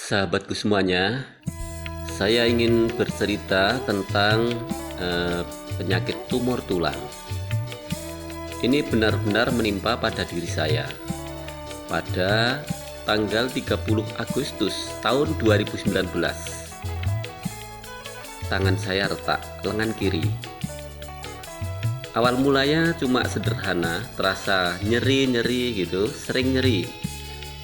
Sahabatku semuanya, saya ingin bercerita tentang penyakit tumor tulang. Ini benar-benar menimpa pada diri saya. Pada tanggal 30 Agustus tahun 2019, tangan saya retak, lengan kiri. Awal mulanya cuma sederhana, terasa nyeri-nyeri gitu, sering nyeri.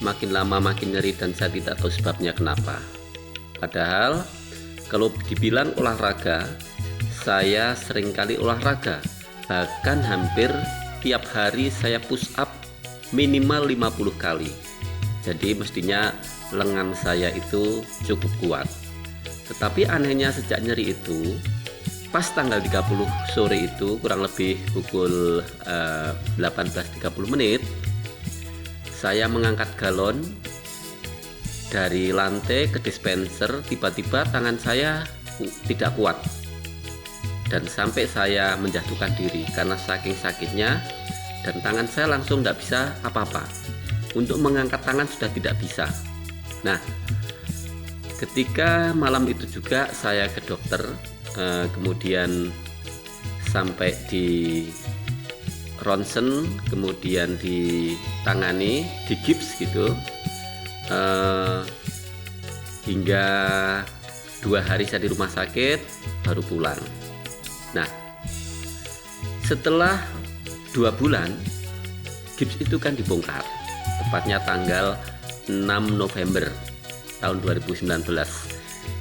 Makin lama makin nyeri dan saya tidak tahu sebabnya kenapa. Padahal kalau dibilang olahraga, saya seringkali olahraga. Bahkan hampir tiap hari saya push up minimal 50 kali. Jadi mestinya lengan saya itu cukup kuat. Tetapi anehnya sejak nyeri itu, pas tanggal 30 sore itu kurang lebih pukul 18.30 menit, saya mengangkat galon dari lantai ke dispenser. Tiba-tiba tangan saya tidak kuat dan sampai saya menjatuhkan diri karena saking sakitnya, dan tangan saya langsung tidak bisa apa-apa. Untuk mengangkat tangan sudah tidak bisa. Nah, ketika malam itu juga saya ke dokter, kemudian sampai di ronsen, kemudian ditangani, digips gitu, hingga 2 hari saya di rumah sakit baru pulang. Nah, setelah 2 bulan gips itu kan dibongkar, tepatnya tanggal 6 November tahun 2019.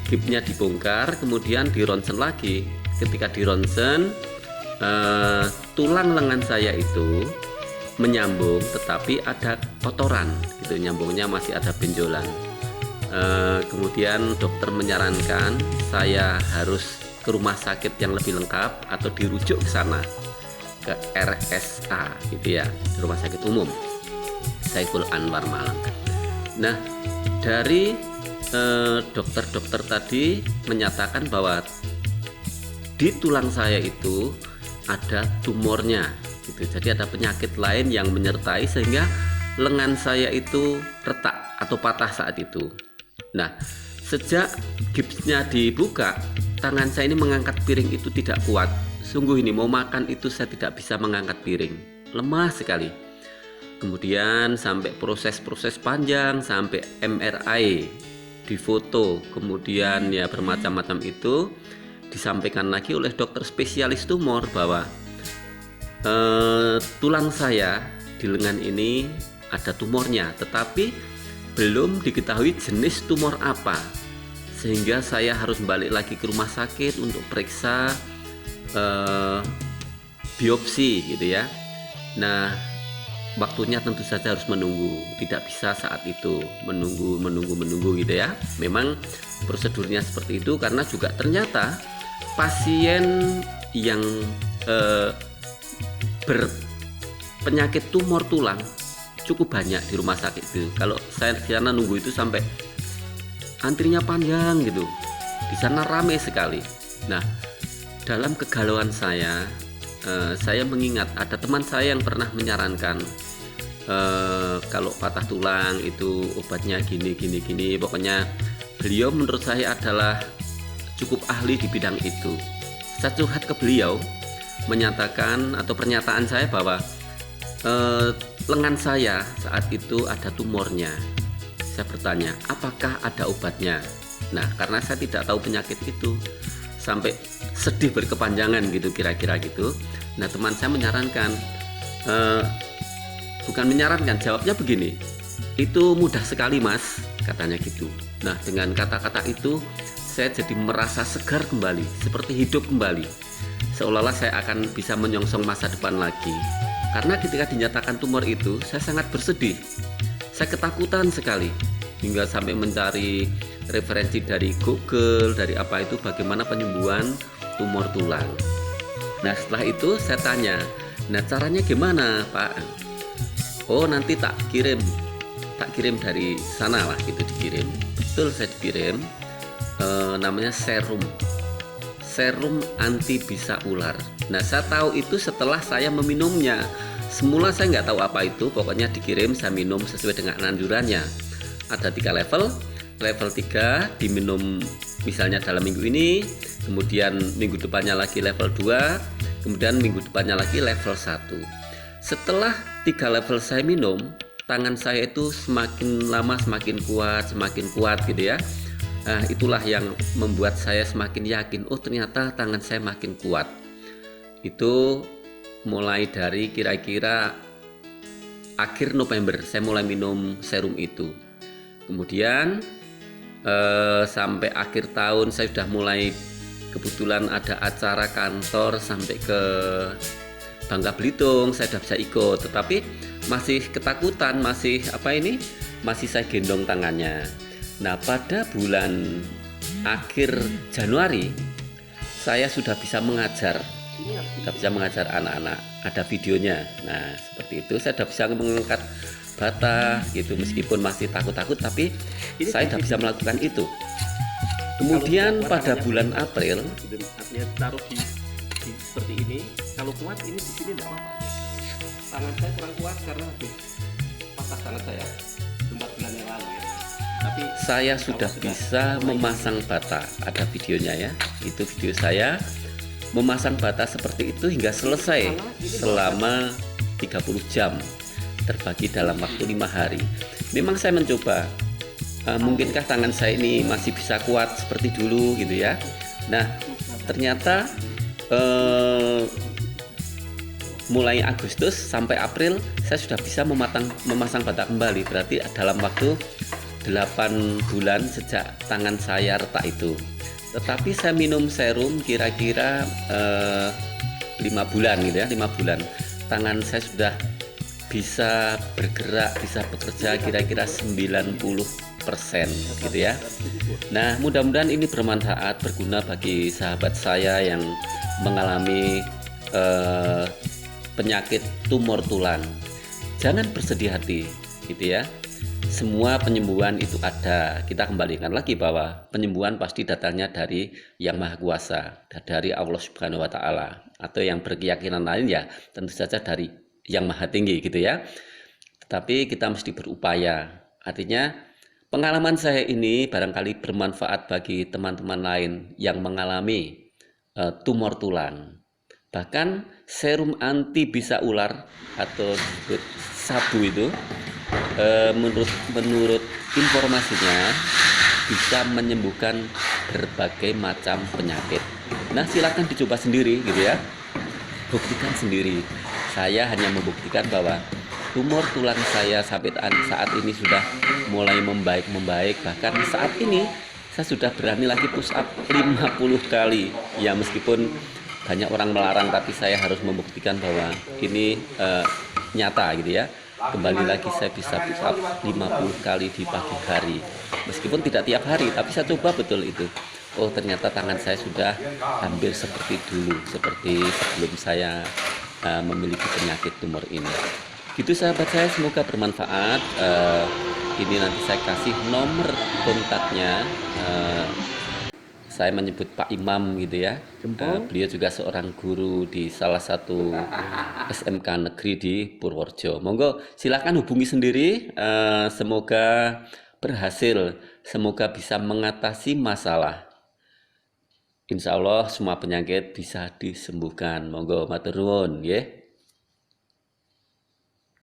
Gipsnya dibongkar, kemudian di ronsen lagi. Ketika di ronsen, tulang lengan saya itu menyambung, tetapi ada kotoran gitu, nyambungnya masih ada benjolan. Kemudian dokter menyarankan saya harus ke rumah sakit yang lebih lengkap atau dirujuk ke sana, ke RSA gitu ya, Rumah Sakit Umum Saiful Anwar Malang. Nah, dari dokter-dokter tadi menyatakan bahwa di tulang saya itu ada tumornya gitu. Jadi ada penyakit lain yang menyertai sehingga lengan saya itu retak atau patah saat itu. Nah, sejak gipsnya dibuka, tangan saya ini mengangkat piring itu tidak kuat. Sungguh ini mau makan itu saya tidak bisa mengangkat piring, lemah sekali. Kemudian sampai proses-proses panjang, sampai MRI, difoto, kemudian ya bermacam-macam itu. Disampaikan lagi oleh dokter spesialis tumor bahwa tulang saya di lengan ini ada tumornya, tetapi belum diketahui jenis tumor apa, sehingga saya harus balik lagi ke rumah sakit untuk periksa biopsi gitu ya. Nah, waktunya tentu saja harus menunggu, tidak bisa saat itu menunggu gitu ya. Memang prosedurnya seperti itu karena juga ternyata pasien yang berpenyakit tumor tulang cukup banyak di rumah sakit itu. Kalau saya di sana nunggu itu sampai antrinya panjang gitu, di sana ramai sekali. Nah, dalam kegalauan saya mengingat ada teman saya yang pernah menyarankan kalau patah tulang itu obatnya gini. Pokoknya beliau menurut saya adalah cukup ahli di bidang itu. Saya curhat ke beliau, menyatakan atau pernyataan saya bahwa lengan saya saat itu ada tumornya. Saya bertanya, apakah ada obatnya? Nah, karena saya tidak tahu penyakit itu, sampai sedih berkepanjangan gitu kira-kira gitu. Nah, teman saya menyarankan, bukan menyarankan, jawabnya begini, itu mudah sekali mas, katanya gitu. Nah, dengan kata-kata itu saya jadi merasa segar kembali, seperti hidup kembali, seolah-olah saya akan bisa menyongsong masa depan lagi. Karena ketika dinyatakan tumor itu, saya sangat bersedih, saya ketakutan sekali, hingga sampai mencari referensi dari Google, dari apa itu, bagaimana penyembuhan tumor tulang. Nah, setelah itu saya tanya, nah caranya gimana Pak? Oh, nanti tak kirim dari sana lah gitu, dikirim. Betul, saya dikirim, namanya serum anti bisa ular. Nah, saya tahu itu setelah saya meminumnya. Semula saya nggak tahu apa itu, pokoknya dikirim, saya minum sesuai dengan anjurannya. Ada 3 level. level 3 diminum misalnya dalam minggu ini, kemudian minggu depannya lagi level 2, kemudian minggu depannya lagi level 1. Setelah 3 level saya minum, tangan saya itu semakin lama semakin kuat gitu ya. Nah, itulah yang membuat saya semakin yakin, oh ternyata tangan saya makin kuat. Itu mulai dari kira-kira akhir November saya mulai minum serum itu. Kemudian sampai akhir tahun saya sudah mulai, kebetulan ada acara kantor sampai ke Bangka Belitung, saya sudah bisa ikut, tetapi masih ketakutan, masih saya gendong tangannya. Nah, pada bulan akhir Januari saya sudah bisa mengajar anak-anak, ada videonya. Nah, seperti itu saya sudah bisa mengangkat bata gitu, meskipun masih takut-takut, tapi saya sudah bisa melakukan itu. Kemudian pada bulan April, artinya taruh di seperti ini, kalau kuat ini di sini tidak apa-apa. Tangan saya kurang kuat karena habis patah tangan saya 4 bulan yang lalu ya. Tapi saya sudah bisa memasang bata, ada videonya ya. Itu video saya memasang bata seperti itu hingga selesai selama 30 jam, terbagi dalam waktu 5 hari. Memang saya mencoba, mungkinkah tangan saya ini masih bisa kuat seperti dulu gitu ya. Nah, ternyata mulai Agustus sampai April saya sudah bisa memasang bata kembali. Berarti dalam waktu 8 bulan sejak tangan saya retak itu. Tetapi saya minum serum kira-kira 5 bulan gitu ya, 5 bulan. Tangan saya sudah bisa bergerak, bisa bekerja kira-kira 90% gitu ya. Nah, mudah-mudahan ini bermanfaat, berguna bagi sahabat saya yang mengalami penyakit tumor tulang. Jangan bersedih hati gitu ya. Semua penyembuhan itu ada. Kita kembalikan lagi bahwa penyembuhan pasti datangnya dari Yang Maha Kuasa, dari Allah Subhanahu wa taala, atau yang berkeyakinan lain ya tentu saja dari Yang Maha Tinggi gitu ya. Tetapi kita mesti berupaya. Artinya pengalaman saya ini barangkali bermanfaat bagi teman-teman lain yang mengalami tumor tulang. Bahkan serum anti bisa ular atau disebut sabu itu menurut informasinya bisa menyembuhkan berbagai macam penyakit. Nah, silakan dicoba sendiri gitu ya. Buktikan sendiri. Saya hanya membuktikan bahwa tumor tulang saya sampai saat ini sudah mulai membaik. Bahkan saat ini saya sudah berani lagi push up 50 kali. Ya, meskipun banyak orang melarang, tapi saya harus membuktikan bahwa ini nyata gitu ya. Kembali lagi saya bisa push up 50 kali di pagi hari. Meskipun tidak tiap hari, tapi saya coba betul itu. Oh, ternyata tangan saya sudah hampir seperti dulu, seperti sebelum saya memiliki penyakit tumor ini. Gitu sahabat saya, semoga bermanfaat. Ini nanti saya kasih nomor kontaknya. Saya menyebut Pak Imam gitu ya. Beliau juga seorang guru di salah satu SMK negeri di Purworejo. Monggo silakan hubungi sendiri. Semoga berhasil, semoga bisa mengatasi masalah. Insya Allah semua penyakit bisa disembuhkan. Monggo matur nuwun nggih.